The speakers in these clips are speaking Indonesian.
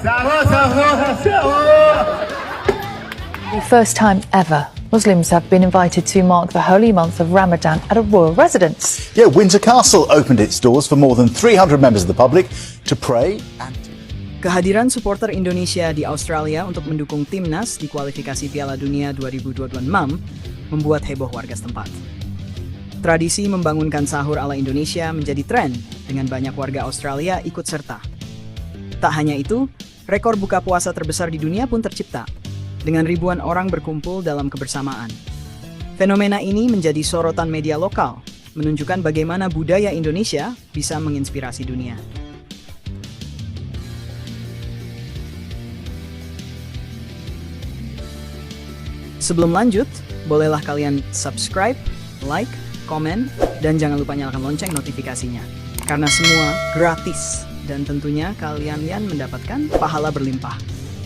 Sahur, sahur, sahur. For the first time ever, Muslims have been invited to mark the holy month of Ramadan at a royal residence. Yeah, Windsor Castle opened its doors for more than 300 members of the public to pray and Kehadiran supporter Indonesia di Australia untuk mendukung timnas di kualifikasi Piala Dunia 2026 membuat heboh warga setempat. Tradisi membangunkan sahur ala Indonesia menjadi tren dengan banyak warga Australia ikut serta. Tak hanya itu, rekor buka puasa terbesar di dunia pun tercipta, dengan ribuan orang berkumpul dalam kebersamaan. Fenomena ini menjadi sorotan media lokal, menunjukkan bagaimana budaya Indonesia bisa menginspirasi dunia. Sebelum lanjut, bolehlah kalian subscribe, like, komen, dan jangan lupa nyalakan lonceng notifikasinya. Karena semua gratis, dan tentunya kalian mendapatkan pahala berlimpah.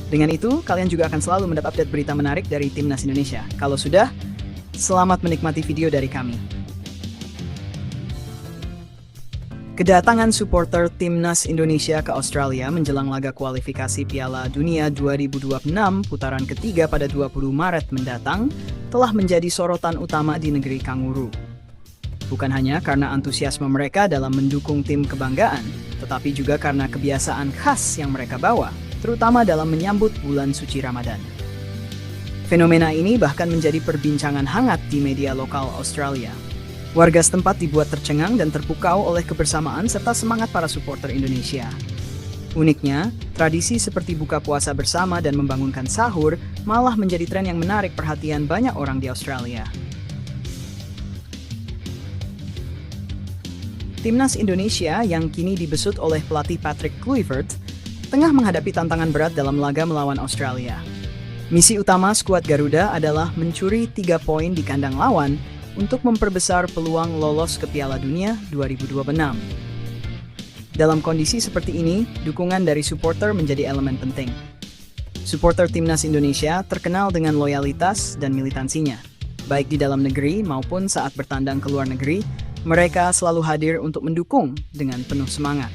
Dengan itu, kalian juga akan selalu mendapat update berita menarik dari Timnas Indonesia. Kalau sudah, selamat menikmati video dari kami. Kedatangan supporter Timnas Indonesia ke Australia menjelang laga kualifikasi Piala Dunia 2026 putaran ketiga pada 20 Maret mendatang telah menjadi sorotan utama di negeri Kanguru. Bukan hanya karena antusiasme mereka dalam mendukung tim kebanggaan, tetapi juga karena kebiasaan khas yang mereka bawa, terutama dalam menyambut bulan suci Ramadan. Fenomena ini bahkan menjadi perbincangan hangat di media lokal Australia. Warga setempat dibuat tercengang dan terpukau oleh kebersamaan serta semangat para supporter Indonesia. Uniknya, tradisi seperti buka puasa bersama dan membangunkan sahur malah menjadi tren yang menarik perhatian banyak orang di Australia. Timnas Indonesia yang kini dibesut oleh pelatih Patrick Kluivert tengah menghadapi tantangan berat dalam laga melawan Australia. Misi utama skuad Garuda adalah mencuri 3 poin di kandang lawan untuk memperbesar peluang lolos ke Piala Dunia 2026. Dalam kondisi seperti ini, dukungan dari supporter menjadi elemen penting. Supporter Timnas Indonesia terkenal dengan loyalitas dan militansinya. Baik di dalam negeri maupun saat bertandang ke luar negeri, mereka selalu hadir untuk mendukung dengan penuh semangat.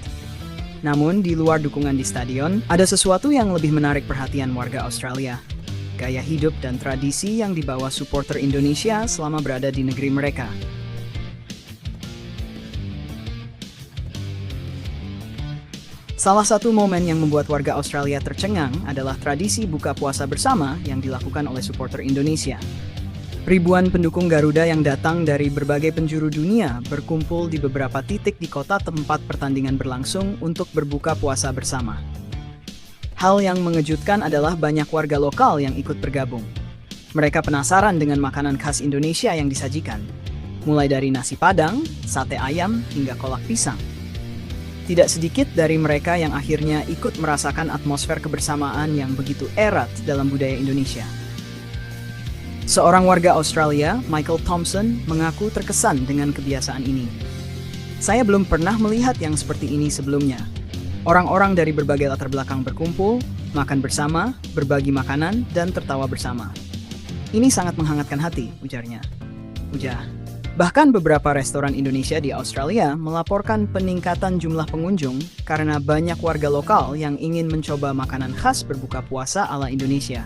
Namun, di luar dukungan di stadion, ada sesuatu yang lebih menarik perhatian warga Australia. Gaya hidup dan tradisi yang dibawa supporter Indonesia selama berada di negeri mereka. Salah satu momen yang membuat warga Australia tercengang adalah tradisi buka puasa bersama yang dilakukan oleh supporter Indonesia. Ribuan pendukung Garuda yang datang dari berbagai penjuru dunia berkumpul di beberapa titik di kota tempat pertandingan berlangsung untuk berbuka puasa bersama. Hal yang mengejutkan adalah banyak warga lokal yang ikut bergabung. Mereka penasaran dengan makanan khas Indonesia yang disajikan, mulai dari nasi padang, sate ayam, hingga kolak pisang. Tidak sedikit dari mereka yang akhirnya ikut merasakan atmosfer kebersamaan yang begitu erat dalam budaya Indonesia. Seorang warga Australia, Michael Thompson, mengaku terkesan dengan kebiasaan ini. Saya belum pernah melihat yang seperti ini sebelumnya. Orang-orang dari berbagai latar belakang berkumpul, makan bersama, berbagi makanan, dan tertawa bersama. Ini sangat menghangatkan hati, ujarnya. Bahkan beberapa restoran Indonesia di Australia melaporkan peningkatan jumlah pengunjung karena banyak warga lokal yang ingin mencoba makanan khas berbuka puasa ala Indonesia.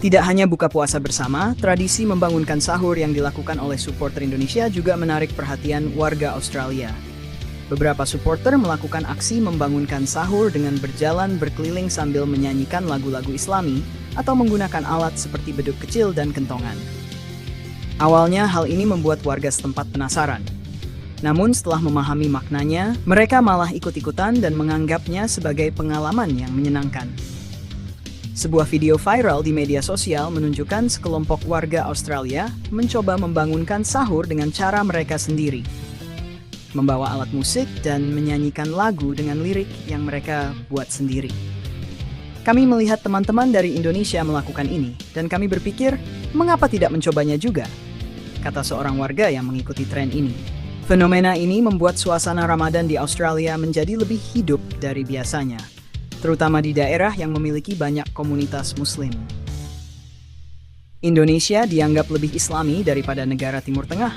Tidak hanya buka puasa bersama, tradisi membangunkan sahur yang dilakukan oleh supporter Indonesia juga menarik perhatian warga Australia. Beberapa supporter melakukan aksi membangunkan sahur dengan berjalan berkeliling sambil menyanyikan lagu-lagu Islami atau menggunakan alat seperti beduk kecil dan kentongan. Awalnya hal ini membuat warga setempat penasaran. Namun setelah memahami maknanya, mereka malah ikut-ikutan dan menganggapnya sebagai pengalaman yang menyenangkan. Sebuah video viral di media sosial menunjukkan sekelompok warga Australia mencoba membangunkan sahur dengan cara mereka sendiri. Membawa alat musik dan menyanyikan lagu dengan lirik yang mereka buat sendiri. Kami melihat teman-teman dari Indonesia melakukan ini, dan kami berpikir, mengapa tidak mencobanya juga? Kata seorang warga yang mengikuti tren ini. Fenomena ini membuat suasana Ramadan di Australia menjadi lebih hidup dari biasanya, terutama di daerah yang memiliki banyak komunitas Muslim. Indonesia dianggap lebih Islami daripada negara Timur Tengah.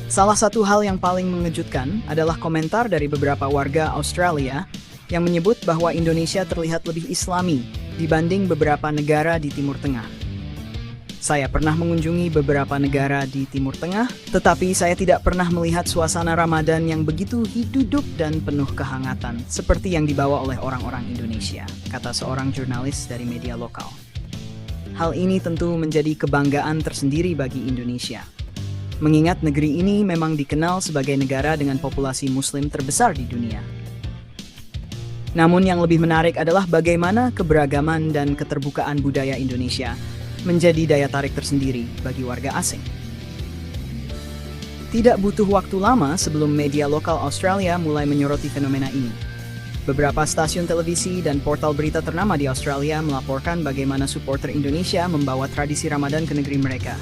Salah satu hal yang paling mengejutkan adalah komentar dari beberapa warga Australia yang menyebut bahwa Indonesia terlihat lebih Islami dibanding beberapa negara di Timur Tengah. Saya pernah mengunjungi beberapa negara di Timur Tengah, tetapi saya tidak pernah melihat suasana Ramadan yang begitu hidup dan penuh kehangatan seperti yang dibawa oleh orang-orang Indonesia, kata seorang jurnalis dari media lokal. Hal ini tentu menjadi kebanggaan tersendiri bagi Indonesia, mengingat negeri ini memang dikenal sebagai negara dengan populasi Muslim terbesar di dunia. Namun yang lebih menarik adalah bagaimana keberagaman dan keterbukaan budaya Indonesia menjadi daya tarik tersendiri bagi warga asing. Tidak butuh waktu lama sebelum media lokal Australia mulai menyoroti fenomena ini. Beberapa stasiun televisi dan portal berita ternama di Australia melaporkan bagaimana supporter Indonesia membawa tradisi Ramadan ke negeri mereka.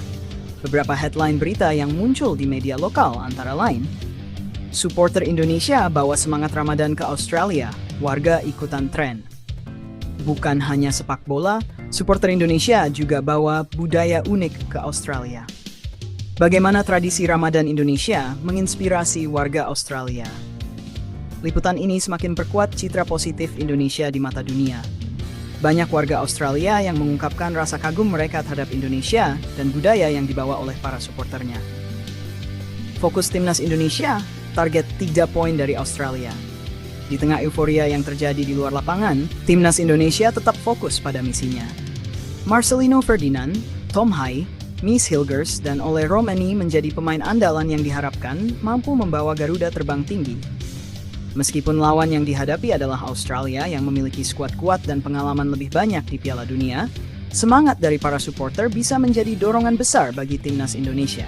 Beberapa headline berita yang muncul di media lokal antara lain, supporter Indonesia bawa semangat Ramadan ke Australia, warga ikutan tren. Bukan hanya sepak bola, supporter Indonesia juga bawa budaya unik ke Australia. Bagaimana tradisi Ramadan Indonesia menginspirasi warga Australia? Liputan ini semakin perkuat citra positif Indonesia di mata dunia. Banyak warga Australia yang mengungkapkan rasa kagum mereka terhadap Indonesia dan budaya yang dibawa oleh para supporternya. Fokus timnas Indonesia, target 3 poin dari Australia. Di tengah euforia yang terjadi di luar lapangan, timnas Indonesia tetap fokus pada misinya. Marcelino Ferdinand, Tom Hai, Miss Hilgers, dan Ole Romani menjadi pemain andalan yang diharapkan mampu membawa Garuda terbang tinggi. Meskipun lawan yang dihadapi adalah Australia yang memiliki skuad kuat dan pengalaman lebih banyak di Piala Dunia, semangat dari para supporter bisa menjadi dorongan besar bagi timnas Indonesia.